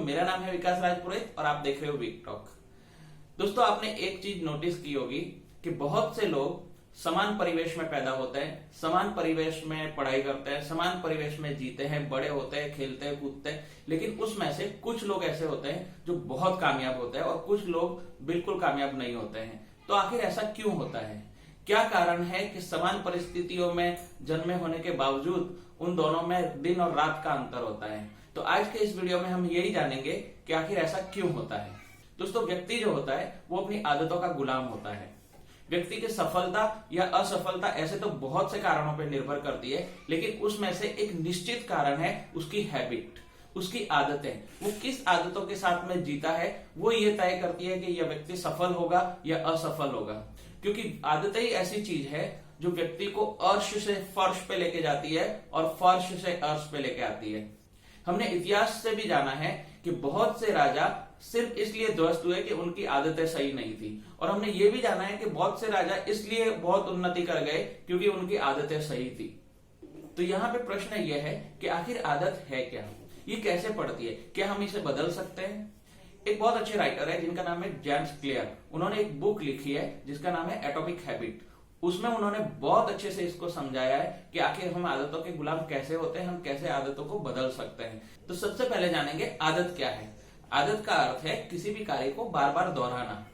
मेरा नाम है विकास राजपुरोहित और आप देख रहे हो वीक टॉक। दोस्तों, आपने एक चीज नोटिस की होगी कि बहुत से लोग समान परिवेश में पैदा होते हैं, समान परिवेश में पढ़ाई करते हैं, समान परिवेश में जीते हैं, बड़े होते हैं, खेलते हैं, कूदते हैं, लेकिन उसमें से कुछ लोग ऐसे होते हैं जो बहुत कामयाब होते हैं और कुछ लोग बिल्कुल कामयाब नहीं होते हैं। तो आखिर ऐसा क्यों होता है? क्या कारण है कि समान परिस्थितियों में जन्मे होने के बावजूद उन दोनों में दिन और रात का अंतर होता है? तो आज के इस वीडियो में हम यही जानेंगे कि आखिर ऐसा क्यों होता है। दोस्तों, व्यक्ति जो होता है वो अपनी आदतों का गुलाम होता है। व्यक्ति की सफलता या असफलता ऐसे तो बहुत से कारणों पर निर्भर करती है, लेकिन उसमें से एक निश्चित कारण है उसकी हैबिट, उसकी आदतें। वो किस आदतों के साथ में जीता है वो ये तय करती है कि यह व्यक्ति सफल होगा या असफल होगा। क्योंकि आदतें ही ऐसी चीज है जो व्यक्ति को अर्श से फर्श पे लेके जाती है और फर्श से अर्श पे लेके आती है। हमने इतिहास से भी जाना है कि बहुत से राजा सिर्फ इसलिए ध्वस्त हुए कि उनकी आदतें सही नहीं थी, और हमने ये भी जाना है कि बहुत से राजा इसलिए बहुत उन्नति कर गए क्योंकि उनकी आदतें सही थी। तो यहाँ पे प्रश्न यह है कि आखिर आदत है क्या, ये कैसे पड़ती है, क्या हम इसे बदल सकते हैं? एक बहुत अच्छे राइटर है जिनका नाम है जेम्स क्लियर। उन्होंने एक बुक लिखी है जिसका नाम है एटॉमिक हैबिट। उसमें उन्होंने बहुत अच्छे से इसको समझाया है कि आखिर हम आदतों के गुलाम कैसे होते हैं, हम कैसे आदतों को बदल सकते हैं। तो सबसे पहले जानेंगे आदत क्या है। आदत का अर्थ है किसी भी कार्य को बार बार दोहराना,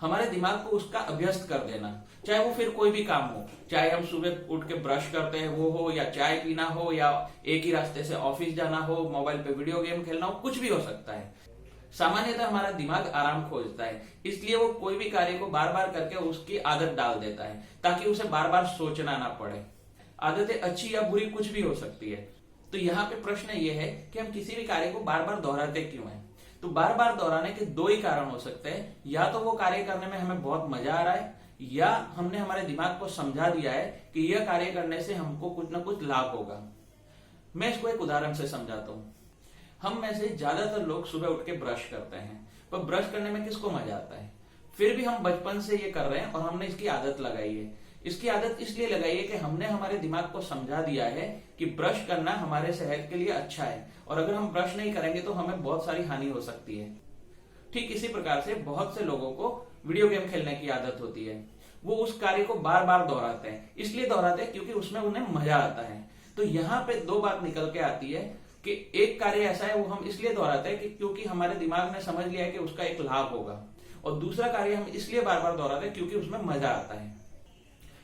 हमारे दिमाग को उसका अभ्यस्त कर देना। चाहे वो फिर कोई भी काम हो, चाहे हम सुबह उठ के ब्रश करते हैं वो हो, या चाय पीना हो, या एक ही रास्ते से ऑफिस जाना हो, मोबाइल पे वीडियो गेम खेलना हो, कुछ भी हो सकता है। सामान्यतः हमारा दिमाग आराम खोजता है, इसलिए वो कोई भी कार्य को बार बार करके उसकी आदत डाल देता है ताकि उसे बार बार सोचना ना पड़े। आदतें अच्छी या बुरी कुछ भी हो सकती है। तो यहाँ पे प्रश्न ये है कि हम किसी भी कार्य को बार बार दोहराते क्यों हैं? तो बार बार दोहराने के दो ही कारण हो सकते हैं। या तो वो कार्य करने में हमें बहुत मजा आ रहा है, या हमने हमारे दिमाग को समझा दिया है कि यह कार्य करने से हमको कुछ ना कुछ लाभ होगा। मैं इसको एक उदाहरण से समझाता हूँ। हम में से ज्यादातर लोग सुबह उठ के ब्रश करते हैं, पर ब्रश करने में किसको मजा आता है? फिर भी हम बचपन से ये कर रहे हैं और हमने इसकी आदत लगाई है। इसकी आदत इसलिए लगाई है कि हमने हमारे दिमाग को समझा दिया है कि ब्रश करना हमारे सेहत के लिए अच्छा है, और अगर हम ब्रश नहीं करेंगे तो हमें बहुत सारी हानि हो सकती है। ठीक इसी प्रकार से बहुत से लोगों को वीडियो गेम खेलने की आदत होती है। वो उस कार्य को बार बार दोहराते हैं, इसलिए दोहराते हैं क्योंकि उसमें उन्हें मजा आता है। तो यहाँ पे दो बात निकल के आती है कि एक कार्य ऐसा है वो हम इसलिए दोहराते हैं कि क्योंकि हमारे दिमाग ने समझ लिया है कि उसका एक लाभ होगा, और दूसरा कार्य हम इसलिए बार बार दोहराते हैं क्योंकि उसमें मजा आता है।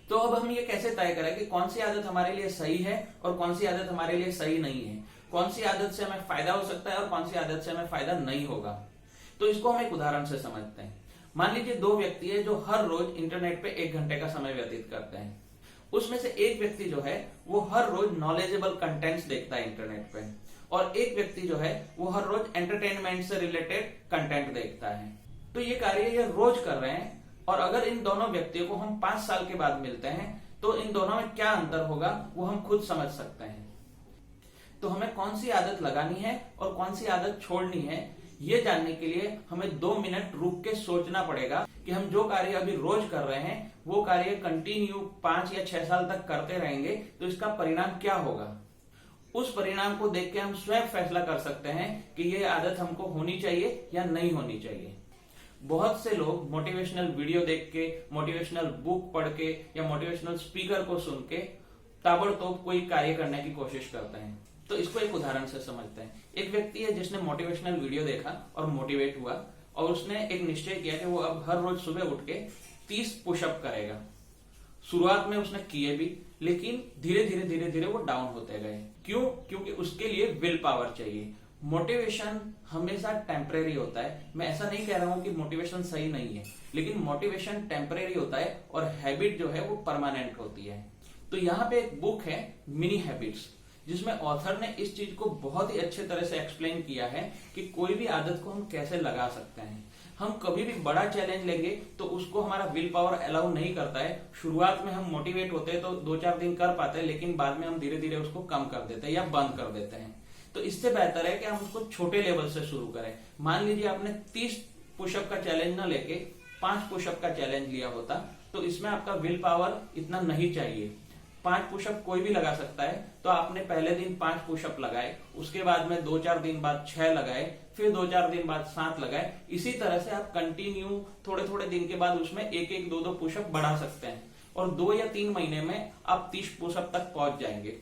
तो अब हम ये कैसे तय करें कि कौन सी आदत हमारे लिए सही है और कौन सी आदत हमारे लिए सही नहीं है? कौन सी आदत से हमें फायदा हो सकता है और कौन सी आदत से हमें फायदा नहीं होगा? तो इसको हम एक उदाहरण से समझते हैं। मान लीजिए दो व्यक्ति है जो हर रोज इंटरनेट पे 1 घंटे का समय व्यतीत करते हैं। उसमें से एक व्यक्ति जो है वो हर रोज नॉलेजेबल कंटेंट्स देखता है इंटरनेट पे, और एक व्यक्ति जो है वो हर रोज एंटरटेनमेंट से रिलेटेड कंटेंट देखता है। तो ये कार्य ये रोज कर रहे हैं, और अगर इन दोनों व्यक्तियों को हम 5 साल के बाद मिलते हैं तो इन दोनों में क्या अंतर होगा वो हम खुद समझ सकते हैं। तो हमें कौन सी आदत लगानी है और कौन सी आदत छोड़नी है, ये जानने के लिए हमें 2 मिनट रुक के सोचना पड़ेगा कि हम जो कार्य अभी रोज कर रहे हैं वो कार्य कंटिन्यू 5 या 6 साल तक करते रहेंगे तो इसका परिणाम क्या होगा। उस परिणाम को देख के हम स्वयं फैसला कर सकते हैं कि ये आदत हमको होनी चाहिए या नहीं होनी चाहिए। बहुत से लोग मोटिवेशनल वीडियो देख के, मोटिवेशनल बुक पढ़ के या मोटिवेशनल स्पीकर को सुन के ताबड़तोड़ कोई कार्य करने की कोशिश करते हैं। तो इसको एक उदाहरण से समझते हैं। एक व्यक्ति है जिसने मोटिवेशनल वीडियो देखा और मोटिवेट हुआ, और उसने एक निश्चय किया कि वो अब हर रोज सुबह उठ के 30 पुशअप करेगा। शुरुआत में उसने किए भी, लेकिन धीरे धीरे वो डाउन होते गए। क्यों? क्योंकि उसके लिए विल पावर चाहिए। मोटिवेशन हमेशा टेम्परेरी होता है। मैं ऐसा नहीं कह रहा हूं कि मोटिवेशन सही नहीं है, लेकिन मोटिवेशन टेम्परेरी होता है और हैबिट जो है वो परमानेंट होती है। तो यहाँ पे एक बुक है मिनी हैबिट्स, जिसमें ऑथर ने इस चीज को बहुत ही अच्छे तरह से एक्सप्लेन किया है कि कोई भी आदत को हम कैसे लगा सकते हैं। हम कभी भी बड़ा चैलेंज लेंगे तो उसको हमारा विल पावर अलाउ नहीं करता है। शुरुआत में हम मोटिवेट होते हैं तो 2-4 दिन कर पाते हैं, लेकिन बाद में हम धीरे धीरे उसको कम कर देते हैं या बंद कर देते हैं। तो इससे बेहतर है कि हम उसको छोटे लेवल से शुरू करें। मान लीजिए आपने 30 पुशअप का चैलेंज न लेके 5 पुशअप का चैलेंज लिया होता, तो इसमें आपका विल पावर इतना नहीं चाहिए। 5 पुशअप कोई भी लगा सकता है, तो आपने पहले दिन 5 पुशअप लगाए, उसके बाद में 2-4 दिन बाद 6 लगाए, फिर 2-4 दिन बाद 7 लगाए। इसी तरह से आप कंटिन्यू थोड़े थोड़े दिन के बाद उसमें 1-1, 2-2 पुशअप बढ़ा सकते हैं और 2 या 3 महीने में आप 30 पुशअप तक पहुंच जाएंगे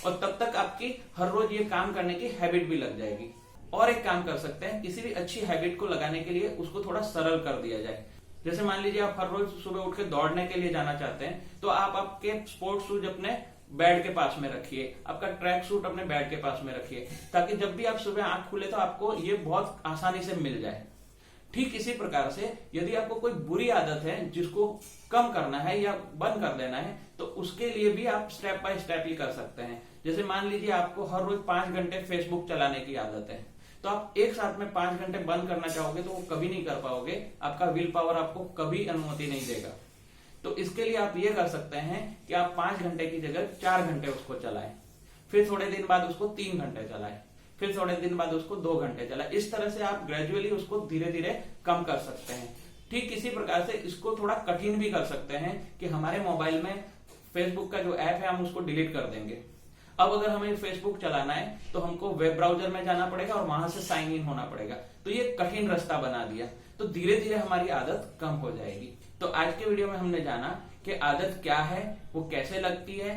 और तब तक आपकी हर रोज ये काम करने की हैबिट भी लग जाएगी। और एक काम कर सकते हैं, किसी भी अच्छी हैबिट को लगाने के लिए उसको थोड़ा सरल कर दिया जाए। जैसे मान लीजिए आप हर रोज सुबह उठ के दौड़ने के लिए जाना चाहते हैं, तो आप आपके स्पोर्ट्स शूज अपने बेड के पास में रखिए, आपका ट्रैक सूट अपने बेड के पास में रखिए, ताकि जब भी आप सुबह आंख खुले तो आपको ये बहुत आसानी से मिल जाए। ठीक इसी प्रकार से यदि आपको कोई बुरी आदत है जिसको कम करना है या बंद कर देना है, तो उसके लिए भी आप स्टेप बाय स्टेप ही कर सकते हैं। जैसे मान लीजिए आपको हर रोज 5 घंटे फेसबुक चलाने की आदत है, तो आप एक साथ में 5 घंटे बंद करना चाहोगे तो वो कभी नहीं कर पाओगे, आपका विल पावर आपको कभी अनुमति नहीं देगा। तो इसके लिए आप ये कर सकते हैं कि आप 5 घंटे की जगह 4 घंटे उसको चलाएं, फिर थोड़े दिन बाद उसको 3 घंटे चलाएं, फिर थोड़े दिन बाद उसको 2 घंटे चलाएं। इस तरह से आप ग्रेजुअली उसको धीरे धीरे कम कर सकते हैं। ठीक इसी प्रकार से इसको थोड़ा कठिन भी कर सकते हैं कि हमारे मोबाइल में फेसबुक का जो ऐप है हम उसको डिलीट कर देंगे। अब अगर हमें फेसबुक चलाना है तो हमको वेब ब्राउजर में जाना पड़ेगा और वहां से साइन इन होना पड़ेगा, तो ये कठिन रास्ता बना दिया। तो धीरे धीरे हमारी आदत कम हो जाएगी। तो आज के वीडियो में हमने जाना कि आदत क्या है, वो कैसे लगती है,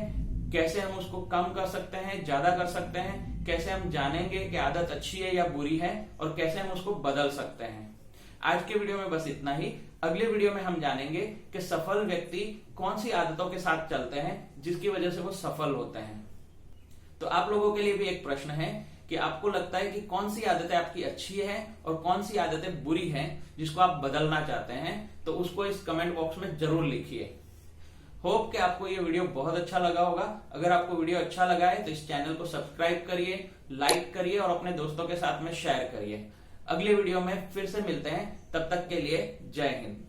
कैसे हम उसको कम कर सकते हैं, ज्यादा कर सकते हैं, कैसे हम जानेंगे कि आदत अच्छी है या बुरी है, और कैसे हम उसको बदल सकते हैं। आज के वीडियो में बस इतना ही। अगले वीडियो में हम जानेंगे कि सफल व्यक्ति कौन सी आदतों के साथ चलते हैं जिसकी वजह से वो सफल होते हैं। तो आप लोगों के लिए भी एक प्रश्न है कि आपको लगता है कि कौन सी आदतें आपकी अच्छी है और कौन सी आदतें बुरी हैं जिसको आप बदलना चाहते हैं, तो उसको इस कमेंट बॉक्स में जरूर लिखिए। होप कि आपको ये वीडियो बहुत अच्छा लगा होगा। अगर आपको वीडियो अच्छा लगा है तो इस चैनल को सब्सक्राइब करिए, लाइक करिए और अपने दोस्तों के साथ में शेयर करिए। अगले वीडियो में फिर से मिलते हैं, तब तक के लिए जय हिंद।